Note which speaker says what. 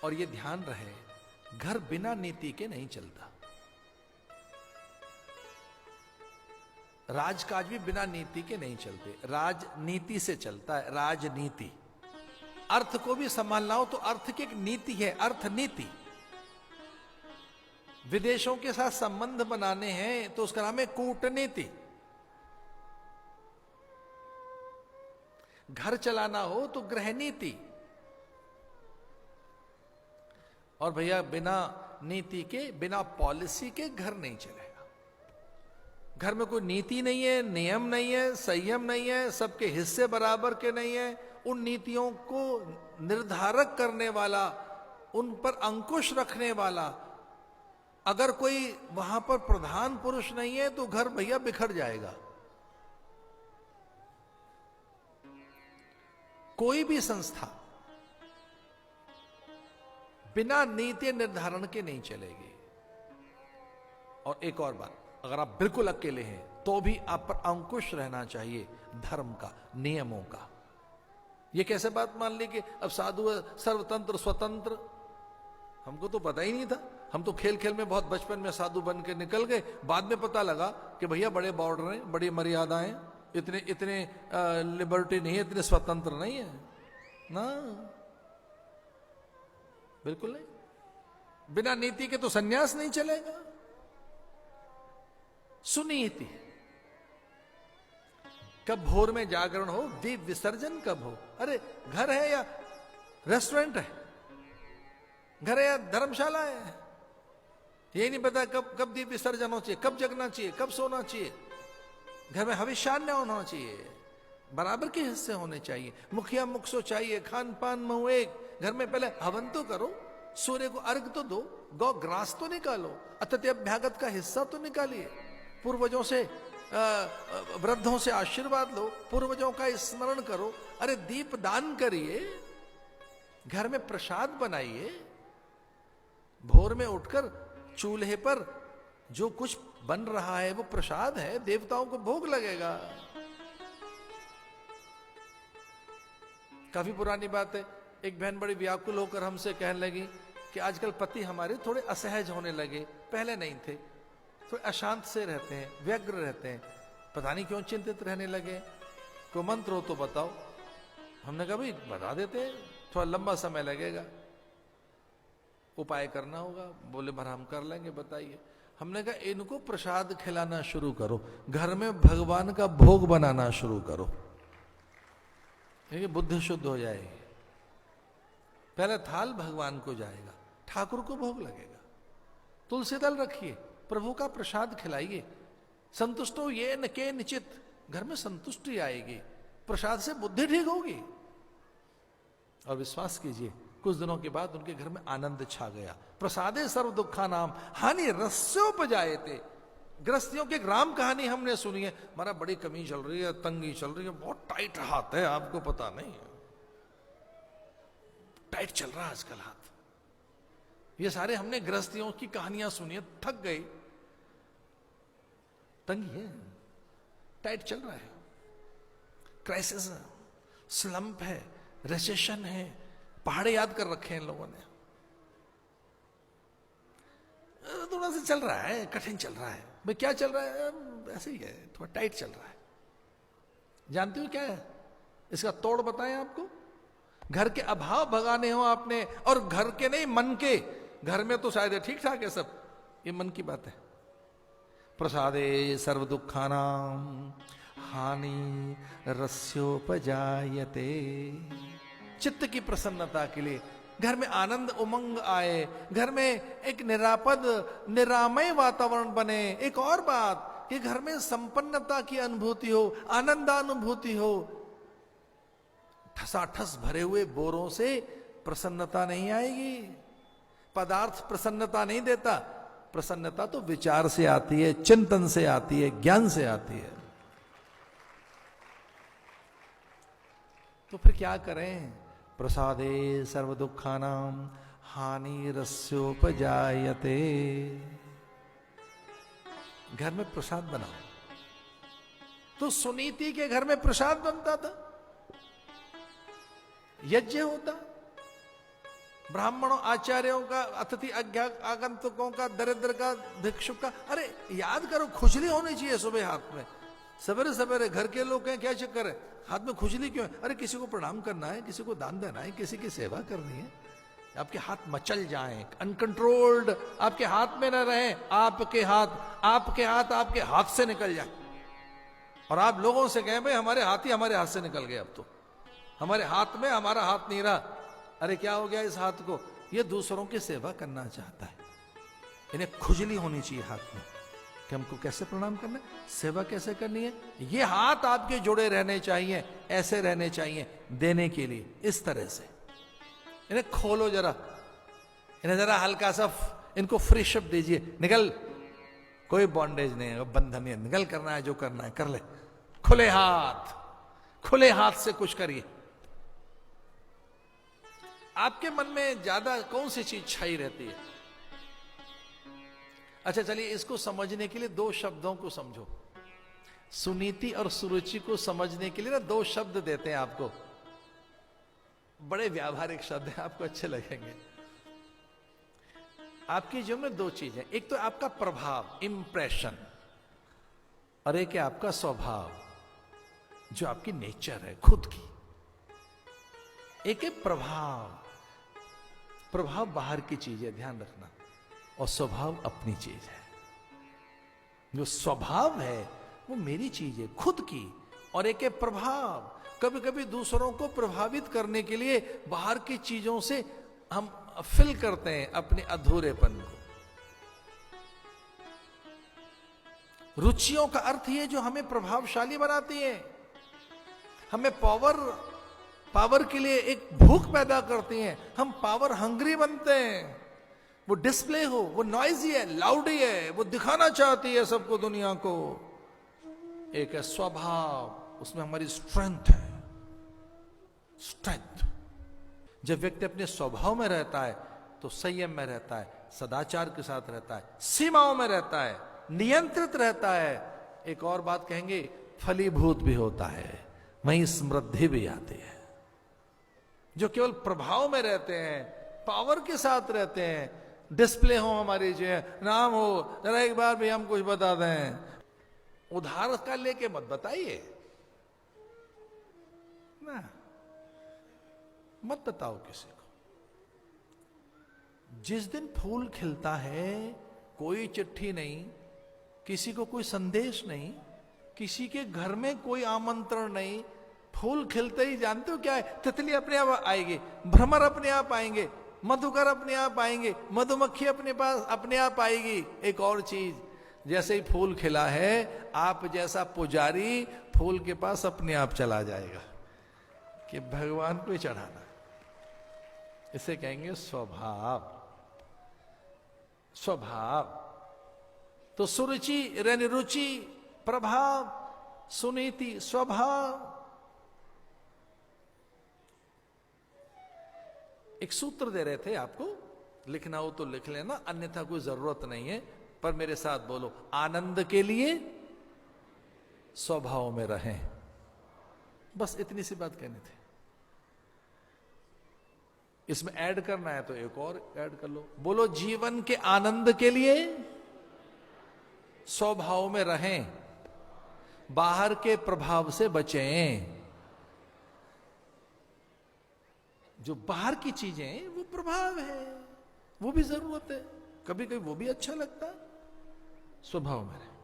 Speaker 1: और ये ध्यान रहे, घर बिना नीति के नहीं चलता। राजकाज भी बिना नीति के नहीं चलते, राजनीति से चलता है, राजनीति। अर्थ को भी संभालना हो तो अर्थ की एक नीति है, अर्थनीति। विदेशों के साथ संबंध बनाने हैं तो उसका नाम है कूटनीति। घर चलाना हो तो गृहनीति। और भैया बिना नीति के, बिना पॉलिसी के घर नहीं चलेगा। घर में कोई नीति नहीं है, नियम नहीं है, संयम नहीं है, सबके हिस्से बराबर के नहीं है, उन नीतियों को निर्धारक करने वाला, उन पर अंकुश रखने वाला अगर कोई वहां पर प्रधान पुरुष नहीं है तो घर भैया बिखर जाएगा। कोई भी संस्था बिना नीति निर्धारण के नहीं चलेगी। और एक और बात, अगर आप बिल्कुल अकेले हैं तो भी आप पर अंकुश रहना चाहिए धर्म का, नियमों का। ये कैसे बात मान ली कि अब साधु सर्वतंत्र स्वतंत्र? हमको तो पता ही नहीं था। हम तो खेल खेल में बहुत बचपन में साधु बन के निकल गए, बाद में पता लगा कि भैया बड़े बॉर्डर हैं, बड़ी मर्यादाएं, इतने लिबर्टी नहीं है, इतने स्वतंत्र नहीं है ना, बिल्कुल नहीं। बिना नीति के तो सन्यास नहीं चलेगा। सुनीति। कब भोर में जागरण हो, दीप विसर्जन कब हो? अरे घर है या रेस्टोरेंट है, घर है या धर्मशाला है, ये नहीं पता कब दीप विसर्जन होना चाहिए, कब जगना चाहिए, कब सोना चाहिए। घर में हविष्यान्न होना चाहिए, बराबर के हिस्से होने चाहिए। मुखिया मुखसो चाहिए, खान पान मऊ एक। घर में पहले हवन तो करो, सूर्य को अर्घ तो दो, गौ ग्रास तो निकालो, अतिथि अभ्यागत का हिस्सा तो निकालिए, पूर्वजों से वृद्धों से आशीर्वाद लो, पूर्वजों का स्मरण करो। अरे दीप दान करिए, घर में प्रसाद बनाइए। भोर में उठकर चूल्हे पर जो कुछ बन रहा है वो प्रसाद है, देवताओं को भोग लगेगा। काफी पुरानी बात है, एक बहन बड़ी व्याकुल होकर हमसे कहने लगी कि आजकल पति हमारे थोड़े असहज होने लगे, पहले नहीं थे, थोड़े अशांत से रहते हैं, व्यग्र रहते हैं, पता नहीं क्यों चिंतित रहने लगे, कोई मंत्र हो तो बताओ। हमने कहा भाई बता देते हैं, थोड़ा लंबा समय लगेगा, उपाय करना होगा। बोले भर हम कर लेंगे, बताइए। हमने कहा इनको प्रसाद खिलाना शुरू करो, घर में भगवान का भोग बनाना शुरू करो, ये बुद्धि शुद्ध हो जाएगी। पहले थाल भगवान को जाएगा, ठाकुर को भोग लगेगा। तुलसी दल रखिए, प्रभु का प्रसाद खिलाइए। संतुष्टो ये न के निचित, घर में संतुष्टि आएगी, प्रसाद से बुद्धि ठीक होगी। और विश्वास कीजिए कुछ दिनों के बाद उनके घर में आनंद छा गया। प्रसादे सर्व दुखा नाम हानि रस्योपजायते। गृहस्थियों की राम कहानी हमने सुनी है, हमारा बड़ी कमी चल रही है, तंगी चल रही है, बहुत टाइट हाथ है, आपको पता नहीं है, टाइट चल रहा है आजकल हाथ। ये सारे हमने गृहस्थियों की कहानियां सुनी है, थक गई, तंगी है, टाइट चल रहा है, क्राइसिस है, स्लंप है, रिसेशन है, पहाड़े याद कर रखे हैं इन लोगों ने। थोड़ा सा चल रहा है, कठिन चल रहा है। भाई क्या चल रहा है? ऐसे ही है, थोड़ा टाइट चल रहा है। जानते हो क्या है इसका तोड़? बताएं आपको। घर के अभाव भगाने हो आपने, और घर के नहीं मन के। घर में तो शायद ठीक ठाक है सब, ये मन की बात है। प्रसादे सर्व दुखानाम हानि रस्योपजायते। चित्त की प्रसन्नता के लिए, घर में आनंद उमंग आए, घर में एक निरापद निरामय वातावरण बने। एक और बात कि घर में संपन्नता की अनुभूति हो, आनंदानुभूति हो। ठसाठस भरे हुए बोरों से प्रसन्नता नहीं आएगी। पदार्थ प्रसन्नता नहीं देता, प्रसन्नता तो विचार से आती है, चिंतन से आती है, ज्ञान से आती है। तो फिर क्या करें? प्रसादे सर्व दुखानाम हानि रस्योपजायते। घर में प्रसाद बनाओ। तो सुनीति के घर में प्रसाद बनता था, यज्ञ होता, ब्राह्मणों आचार्यों का, अतिथि आगंतुकों का, दरिद्र का, भिक्षुक का। अरे याद करो, खुजली होनी चाहिए सुबह हाथ में। सवेरे सवेरे घर के लोग हैं, क्या चक्कर है, हाथ में खुजली क्यों है? अरे किसी को प्रणाम करना है, किसी को दान देना है, किसी की सेवा करनी है। आपके हाथ मचल जाएं, अनकंट्रोल्ड आपके हाथ में न रहे, आपके हाथ आपके हाथ से निकल जाए और आप लोगों से कहें भाई हमारे हाथ ही हमारे हाथ से निकल गए, अब तो हमारे हाथ में हमारा हाथ नहीं रहा। अरे क्या हो गया इस हाथ को? ये दूसरों की सेवा करना चाहता है। इन्हें खुजली होनी चाहिए हाथ में कि हमको कैसे प्रणाम करना है, सेवा कैसे करनी है। ये हाथ आपके जुड़े रहने चाहिए, ऐसे रहने चाहिए देने के लिए, इस तरह से। इन्हें खोलो जरा, इन्हें जरा हल्का सा इनको फ्री शब्द दीजिए, निकल, कोई बॉन्डेज नहीं है, बंधन नहीं है, निकल, करना है जो करना है कर ले। खुले हाथ से कुछ करिए। आपके मन में ज्यादा कौन सी चीज छाई रहती है? अच्छा चलिए, इसको समझने के लिए दो शब्दों को समझो। सुनीति और सुरुचि को समझने के लिए ना दो शब्द देते हैं आपको, बड़े व्यावहारिक शब्द हैं, आपको अच्छे लगेंगे। आपके जीवन में दो चीजें, एक तो आपका प्रभाव, इंप्रेशन, और एक है आपका स्वभाव, जो आपकी नेचर है खुद की। एक है प्रभाव। प्रभाव बाहर की चीज है, ध्यान रखना, और स्वभाव अपनी चीज है। जो स्वभाव है वो मेरी चीज है खुद की, और एक है प्रभाव। कभी कभी दूसरों को प्रभावित करने के लिए बाहर की चीजों से हम फिल करते हैं अपने अधूरेपन को। रुचियों का अर्थ ये जो हमें प्रभावशाली बनाती है, हमें पावर के लिए एक भूख पैदा करती हैं, हम पावर हंग्री बनते हैं। वो डिस्प्ले हो, वो नॉइजी है, लाउडी है, वो दिखाना चाहती है सबको, दुनिया को। एक है स्वभाव, उसमें हमारी स्ट्रेंथ है। स्ट्रेंथ। जब व्यक्ति अपने स्वभाव में रहता है तो संयम में रहता है, सदाचार के साथ रहता है, सीमाओं में रहता है, नियंत्रित रहता है। एक और बात कहेंगे, फलीभूत भी होता है, वहीं समृद्धि भी आती है। जो केवल प्रभाव में रहते हैं, पावर के साथ रहते हैं, डिस्प्ले हो हमारी, जो नाम हो, जरा एक बार भी हम कुछ बता दें, उधार का लेके मत बताइए ना, मत बताओ किसी को। जिस दिन फूल खिलता है, कोई चिट्ठी नहीं, किसी को कोई संदेश नहीं, किसी के घर में कोई आमंत्रण नहीं, फूल खिलते ही जानते हो क्या है? तितली अपने आप आएगी, भ्रमर अपने आप आएंगे, मधुकर अपने आप आएंगे, मधुमक्खी अपने पास अपने आप आएगी। एक और चीज, जैसे ही फूल खिला है, आप जैसा पुजारी फूल के पास अपने आप चला जाएगा कि भगवान को ही चढ़ाना। इसे कहेंगे स्वभाव। स्वभाव तो सुरुचि, रुचि, प्रभाव, सुनीति, स्वभाव। एक सूत्र दे रहे थे आपको, लिखना हो तो लिख लेना, अन्यथा कोई जरूरत नहीं है, पर मेरे साथ बोलो, आनंद के लिए स्वभाव में रहें। बस इतनी सी बात कहनी थी। इसमें ऐड करना है तो एक और ऐड कर लो, बोलो, जीवन के आनंद के लिए स्वभाव में रहें, बाहर के प्रभाव से बचें। जो बाहर की चीजें वो प्रभाव है, वो भी जरूरत है, कभी कभी वो भी अच्छा लगता है। स्वभाव में रहें।